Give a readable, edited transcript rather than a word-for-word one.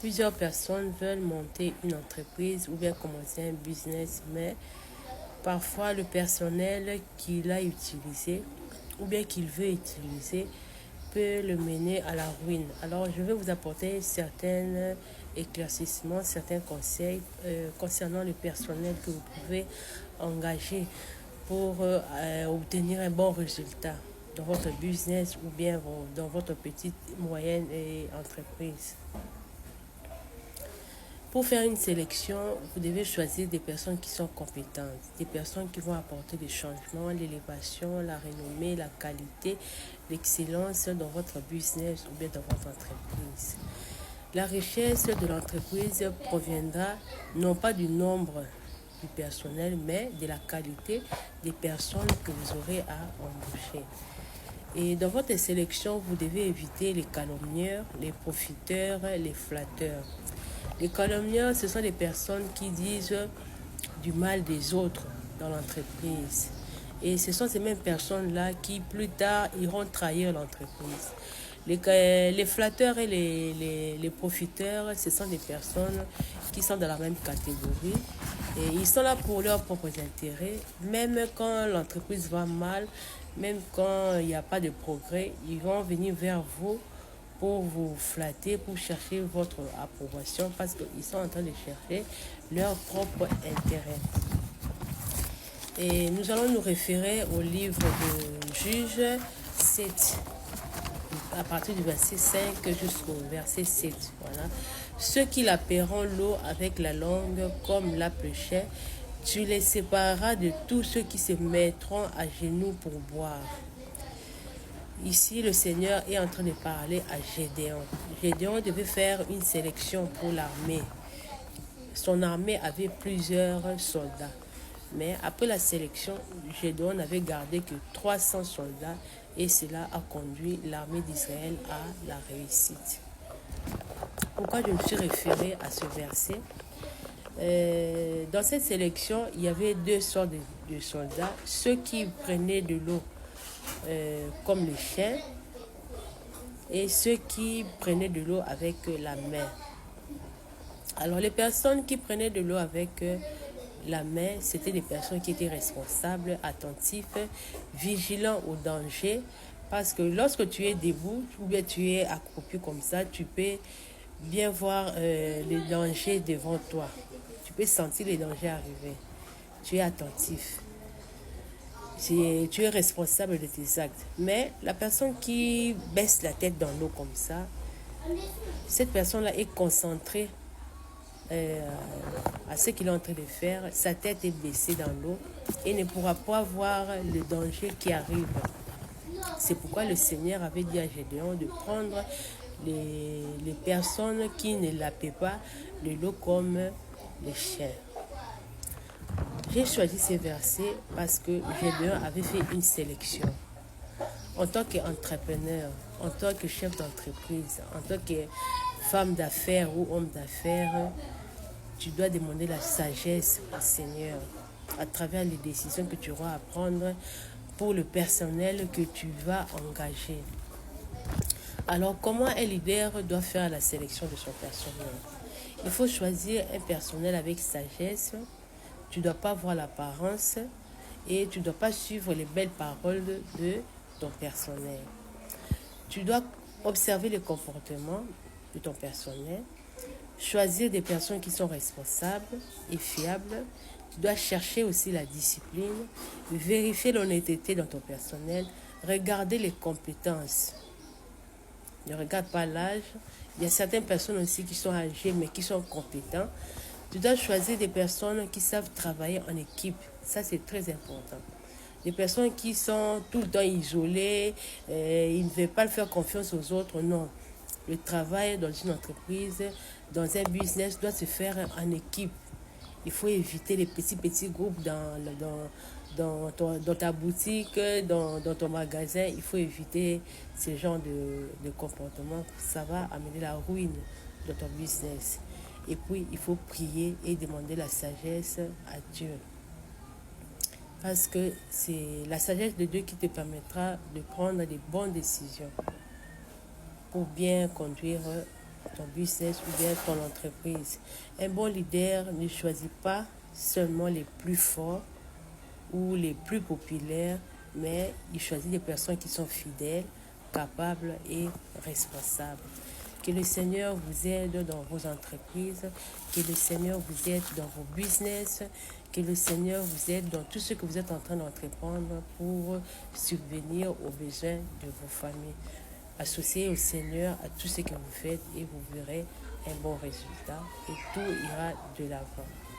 Plusieurs personnes veulent monter une entreprise ou bien commencer un business, mais parfois le personnel qu'il a utilisé ou bien qu'il veut utiliser peut le mener à la ruine. Alors je vais vous apporter certains éclaircissements, certains conseils concernant le personnel que vous pouvez engager pour obtenir un bon résultat dans votre business ou bien dans votre petite, moyenne entreprise. Pour faire une sélection, vous devez choisir des personnes qui sont compétentes, des personnes qui vont apporter des changements, l'élévation, la renommée, la qualité, l'excellence dans votre business ou bien dans votre entreprise. La richesse de l'entreprise proviendra non pas du nombre du personnel, mais de la qualité des personnes que vous aurez à embaucher. Et dans votre sélection, vous devez éviter les calomnieurs, les profiteurs, les flatteurs. Les calomnieurs, ce sont des personnes qui disent du mal des autres dans l'entreprise. Et ce sont ces mêmes personnes-là qui, plus tard, iront trahir l'entreprise. Les flatteurs et les profiteurs, ce sont des personnes qui sont dans la même catégorie. Et ils sont là pour leurs propres intérêts. Même quand l'entreprise va mal, même quand il n'y a pas de progrès, ils vont venir vers vous pour vous flatter, pour chercher votre approbation parce qu'ils sont en train de chercher leur propre intérêt. Et nous allons nous référer au livre de Juge 7, à partir du verset 5 jusqu'au verset 7. Voilà. Ceux qui la paieront l'eau avec la langue comme la pêchaient, tu les sépareras de tous ceux qui se mettront à genoux pour boire. Ici, le Seigneur est en train de parler à Gédéon. Gédéon devait faire une sélection pour l'armée. Son armée avait plusieurs soldats. Mais après la sélection, Gédéon n'avait gardé que 300 soldats et cela a conduit l'armée d'Israël à la réussite. Pourquoi je me suis référé à ce verset? Dans cette sélection, il y avait deux sortes de soldats. Ceux qui prenaient de l'eau comme les chiens et ceux qui prenaient de l'eau avec la main. Alors les personnes qui prenaient de l'eau avec la main, c'était des personnes qui étaient responsables, attentifs, vigilants au danger. Parce que lorsque tu es debout ou bien tu es accroupi comme ça, tu peux bien voir les dangers devant toi. Tu peux sentir les dangers arriver. Tu es attentif. Tu es responsable de tes actes. Mais la personne qui baisse la tête dans l'eau comme ça, cette personne-là est concentrée à ce qu'il est en train de faire. Sa tête est baissée dans l'eau et ne pourra pas voir le danger qui arrive. C'est pourquoi le Seigneur avait dit à Gédéon de prendre les personnes qui ne la paient pas de l'eau comme les chiens. J'ai choisi ces versets parce que Gédéon avait fait une sélection. En tant qu'entrepreneur, en tant que chef d'entreprise, en tant que femme d'affaires ou homme d'affaires, tu dois demander la sagesse au Seigneur à travers les décisions que tu auras à prendre pour le personnel que tu vas engager. Alors, comment un leader doit faire la sélection de son personnel? Il faut choisir un personnel avec sagesse. Tu ne dois pas voir l'apparence et tu ne dois pas suivre les belles paroles de ton personnel. Tu dois observer le comportement de ton personnel, choisir des personnes qui sont responsables et fiables. Tu dois chercher aussi la discipline, vérifier l'honnêteté dans ton personnel, regarder les compétences. Ne regarde pas l'âge. Il y a certaines personnes aussi qui sont âgées mais qui sont compétentes. Tu dois choisir des personnes qui savent travailler en équipe. Ça, c'est très important. Des personnes qui sont tout le temps isolées, ils ne veulent pas faire confiance aux autres. Non. Le travail dans une entreprise, dans un business, doit se faire en équipe. Il faut éviter les petits groupes dans ta boutique, dans ton magasin. Il faut éviter ce genre de comportement. Ça va amener la ruine de ton business. Et puis, il faut prier et demander la sagesse à Dieu. Parce que c'est la sagesse de Dieu qui te permettra de prendre des bonnes décisions pour bien conduire ton business ou bien ton entreprise. Un bon leader ne choisit pas seulement les plus forts ou les plus populaires, mais il choisit des personnes qui sont fidèles, capables et responsables. Que le Seigneur vous aide dans vos entreprises, que le Seigneur vous aide dans vos business, que le Seigneur vous aide dans tout ce que vous êtes en train d'entreprendre pour subvenir aux besoins de vos familles. Associez au Seigneur à tout ce que vous faites et vous verrez un bon résultat et tout ira de l'avant.